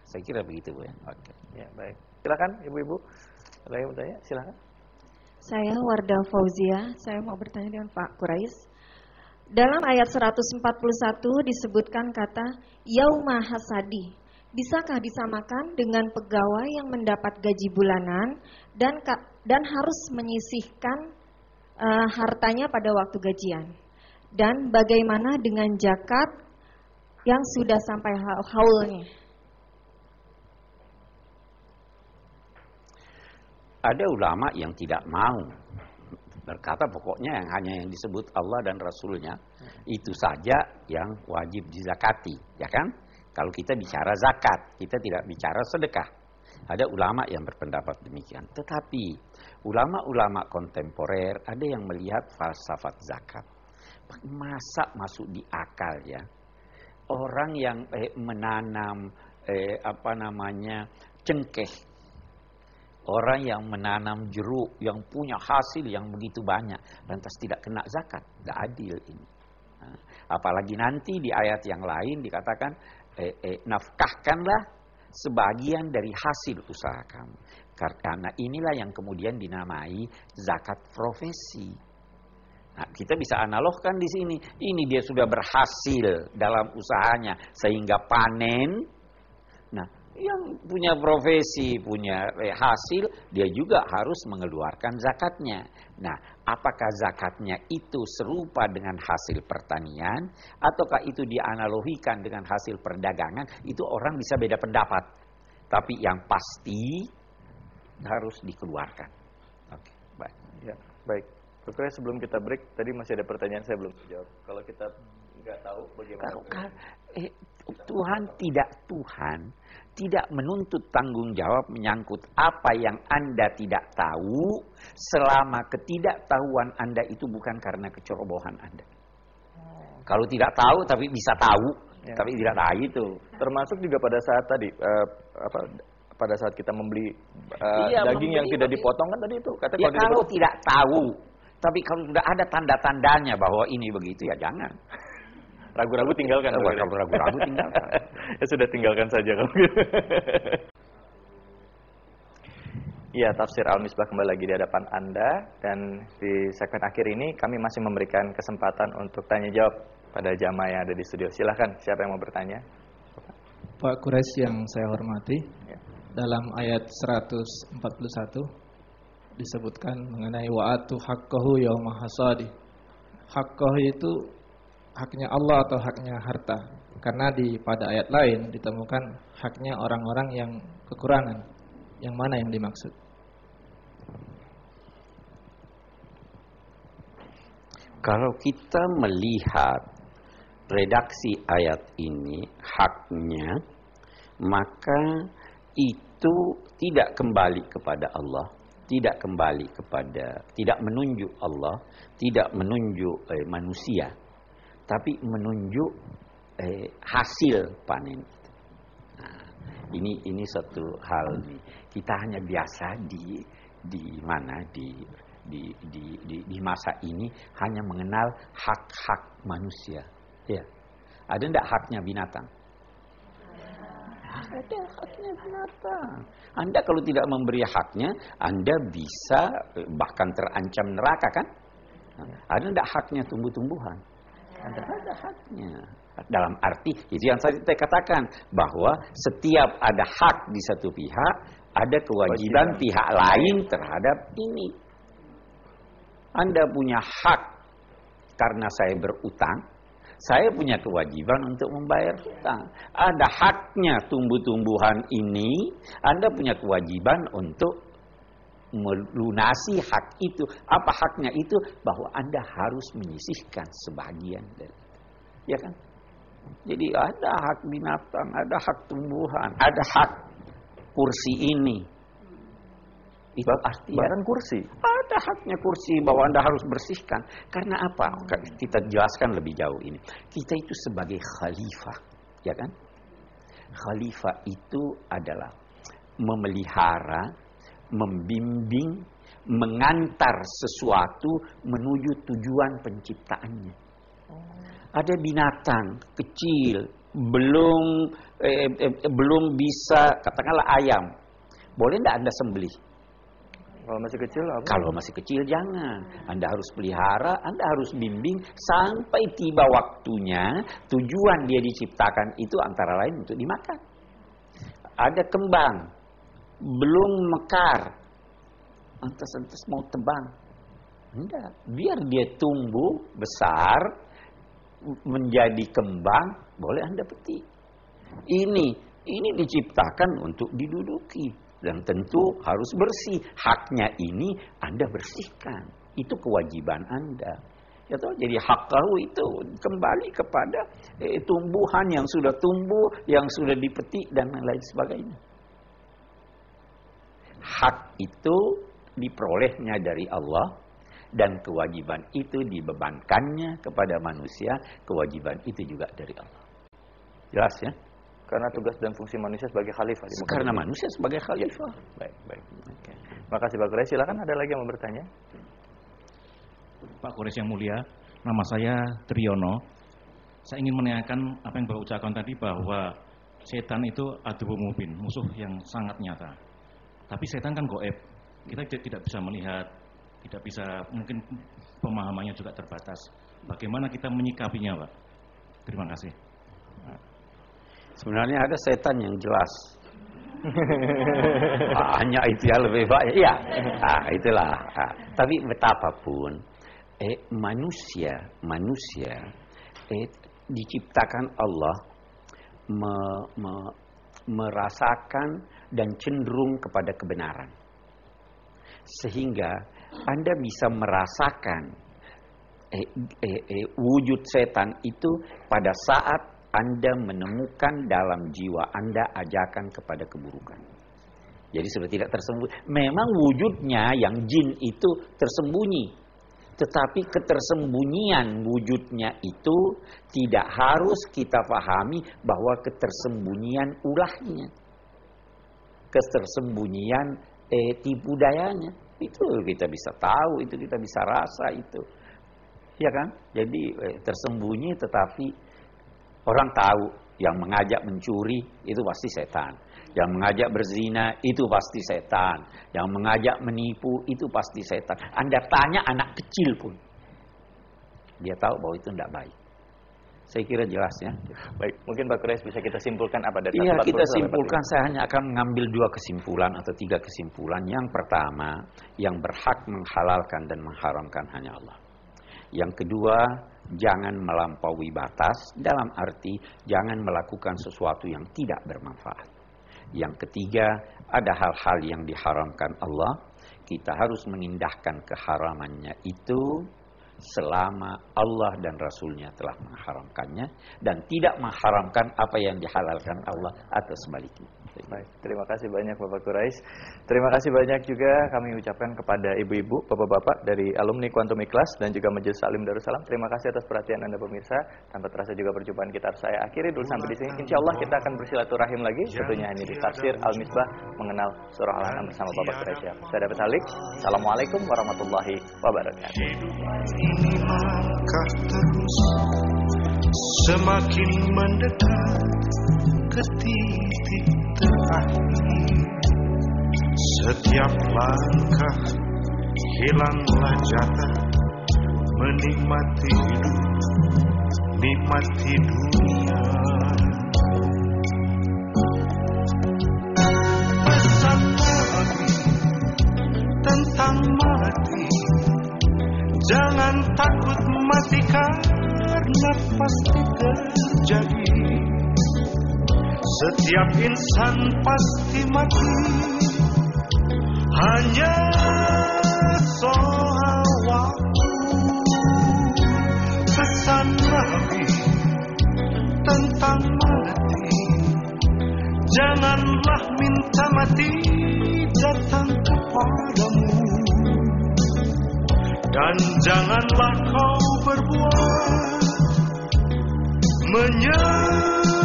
Saya kira begitu, Bu ya. Oke. Ya, baik. Silakan Ibu-ibu. Ada yang bertanya? Silakan. Saya Wardah Fauzia, saya mau bertanya dengan Pak Quraish. Dalam ayat 141 disebutkan kata yauma hasadi. Bisakah disamakan dengan pegawai yang mendapat gaji bulanan dan harus menyisihkan hartanya pada waktu gajian? Dan bagaimana dengan zakat yang sudah sampai haulnya? Ada ulama yang tidak mau, berkata pokoknya yang hanya yang disebut Allah dan Rasulnya itu saja yang wajib dizakati, ya kan? Kalau kita bicara zakat, kita tidak bicara sedekah. Ada ulama yang berpendapat demikian. Tetapi ulama-ulama kontemporer ada yang melihat falsafat zakat. Masa masuk di akal ya? Orang yang menanam cengkeh. Orang yang menanam jeruk, yang punya hasil yang begitu banyak, lantas tidak kena zakat, tidak adil ini. Apalagi nanti di ayat yang lain dikatakan, nafkahkanlah sebagian dari hasil usaha kamu. Karena inilah yang kemudian dinamai zakat profesi. Nah, kita bisa analogkan di sini. Ini dia sudah berhasil dalam usahanya sehingga panen. Nah, yang punya profesi, punya hasil, dia juga harus mengeluarkan zakatnya. Nah, apakah zakatnya itu serupa dengan hasil pertanian, ataukah itu dianalogikan dengan hasil perdagangan, itu orang bisa beda pendapat. Tapi yang pasti harus dikeluarkan. Oke, baik. Ya, baik. Oke, sebelum kita break, tadi masih ada pertanyaan saya belum jawab. Kalau kita nggak tahu bagaimana? Tuhan tidak menuntut tanggung jawab menyangkut apa yang Anda tidak tahu selama ketidaktahuan Anda itu bukan karena kecerobohan Anda. Kalau tidak tahu tapi bisa tahu, ya, tapi tidak tahu itu. Termasuk juga pada saat tadi pada saat kita membeli daging yang tidak dipotong kan tadi itu kata ya, kalau tidak tahu, tapi kalau sudah ada tanda-tandanya bahwa ini begitu ya jangan. Ragu-ragu tinggalkan. Kalau ragu-ragu tinggalkan. Ya sudah, tinggalkan saja kalau gitu. Ya, Tafsir Al-Misbah kembali lagi di hadapan Anda. Dan di segmen akhir ini kami masih memberikan kesempatan untuk tanya jawab pada jamaah yang ada di studio. Silahkan, siapa yang mau bertanya? Pak Quraish yang saya hormati, ya. Dalam ayat 141 disebutkan mengenai wa'atu haqqahu yauma hasadi. Haqqahu itu haknya Allah atau haknya harta. Karena pada ayat lain ditemukan haknya orang-orang yang kekurangan. Yang mana yang dimaksud? Kalau kita melihat redaksi ayat ini, haknya, maka itu tidak kembali kepada Allah, tidak menunjuk Allah, tidak menunjuk manusia, tapi menunjuk hasil panen. Nah, ini satu hal nih. Kita hanya biasa di masa ini hanya mengenal hak-hak manusia. Ya. Ada enggak haknya binatang? Ada haknya binatang. Anda kalau tidak memberi haknya, Anda bisa bahkan terancam neraka kan? Ada enggak haknya tumbuh-tumbuhan? Ada haknya. Dalam arti itu yang saya katakan bahwa setiap ada hak di satu pihak, ada kewajiban pihak lain terhadap ini. Anda punya hak karena saya berutang, saya punya kewajiban untuk membayar hutang. Ada haknya tumbuh-tumbuhan ini, Anda punya kewajiban untuk melunasi hak itu. Apa haknya itu? Bahwa Anda harus menyisihkan sebagian dari itu. Ya kan? Jadi ada hak binatang, ada hak tumbuhan, ada hak kursi ini. Itu artinya bahkan kursi. Ada haknya kursi bahwa Anda harus bersihkan. Karena apa? Kita jelaskan lebih jauh ini. Kita itu sebagai khalifah, ya kan? Khalifah itu adalah memelihara, membimbing, mengantar sesuatu menuju tujuan penciptaannya. Ada binatang kecil, belum bisa, katakanlah ayam, boleh tidak Anda sembelih? Kalau masih kecil apa? Kalau masih kecil jangan. Anda harus pelihara, Anda harus bimbing sampai tiba waktunya. Tujuan dia diciptakan itu antara lain untuk dimakan. Ada kembang belum mekar, antas-antas mau tebang. Enggak, biar dia tumbuh besar menjadi kembang, boleh Anda petik. Ini diciptakan untuk diduduki dan tentu harus bersih. Haknya ini Anda bersihkan. Itu kewajiban Anda. Ya toh, jadi hakkahu itu kembali kepada tumbuhan yang sudah tumbuh, yang sudah dipetik dan lain sebagainya. Hak itu diperolehnya dari Allah dan kewajiban itu dibebankannya kepada manusia, kewajiban itu juga dari Allah. Jelas ya? Karena tugas dan fungsi manusia sebagai khalifah. Karena manusia sebagai khalifah. Baik. Okay. Makasih Pak Quraisy. Silakan, ada lagi yang mau bertanya? Pak Quraisy yang mulia, nama saya Triyono. Saya ingin menanyakan apa yang Bapak ucapkan tadi bahwa setan itu aduwwun mubin, musuh yang sangat nyata. Tapi setan kan gaib. Kita tidak bisa melihat, tidak bisa, mungkin pemahamannya juga terbatas. Bagaimana kita menyikapinya, Pak? Terima kasih. Sebenarnya ada setan yang jelas. Hanya itu yang lebih baik. Ya, itulah. Tapi betapapun manusia diciptakan Allah merasakan dan cenderung kepada kebenaran. Sehingga Anda bisa merasakan wujud setan itu pada saat Anda menemukan dalam jiwa Anda ajakan kepada keburukan. Jadi sudah tidak tersembunyi. Memang wujudnya yang jin itu tersembunyi. Tetapi ketersembunyian wujudnya itu tidak harus kita pahami bahwa ketersembunyian ulahnya. Ketersembunyian tipu dayanya. Itu kita bisa tahu, itu kita bisa rasa itu. Ya kan? Jadi tersembunyi tetapi orang tahu yang mengajak mencuri itu pasti setan. Yang mengajak berzina itu pasti setan. Yang mengajak menipu itu pasti setan. Anda tanya anak kecil pun, dia tahu bahwa itu tidak baik. Saya kira jelas ya. Baik, mungkin Pak Quraisy bisa kita simpulkan apa dari Iya, kita simpulkan. Saya hanya akan mengambil 2 kesimpulan atau 3 kesimpulan. Yang pertama, yang berhak menghalalkan dan mengharamkan hanya Allah. Yang kedua, jangan melampaui batas, dalam arti jangan melakukan sesuatu yang tidak bermanfaat. Yang ketiga, ada hal-hal yang diharamkan Allah, kita harus mengindahkan keharamannya itu selama Allah dan Rasulnya telah mengharamkannya dan tidak mengharamkan apa yang dihalalkan Allah atau sebaliknya. Baik, terima kasih banyak Bapak Quraisy. Terima kasih banyak juga kami ucapkan kepada ibu-ibu, bapak-bapak dari alumni Quantum Ikhlas dan juga Majelis Taklim Darussalam. Terima kasih atas perhatian Anda pemirsa. Tanpa terasa juga perjumpaan kita harus saya akhiri dulu sampai di sini. Insyaallah kita akan bersilaturahim lagi, tentunya hanya di Tafsir Al-Misbah mengenal surah Al-An'am bersama Bapak Quraisy. Saya David Halik. Assalamualaikum warahmatullahi wabarakatuh. Ini langkah terus semakin mendekat ke titik terakhir. Setiap langkah hilanglah jatah menikmati hidup, nikmati dunia. Pesan Nabi tentang mati, jangan takut mati karena pasti terjadi. Setiap insan pasti mati, hanya soal waktu. Pesan Nabi tentang mati, janganlah minta mati datang kepadamu. Dan janganlah kau berbuat menyebabkan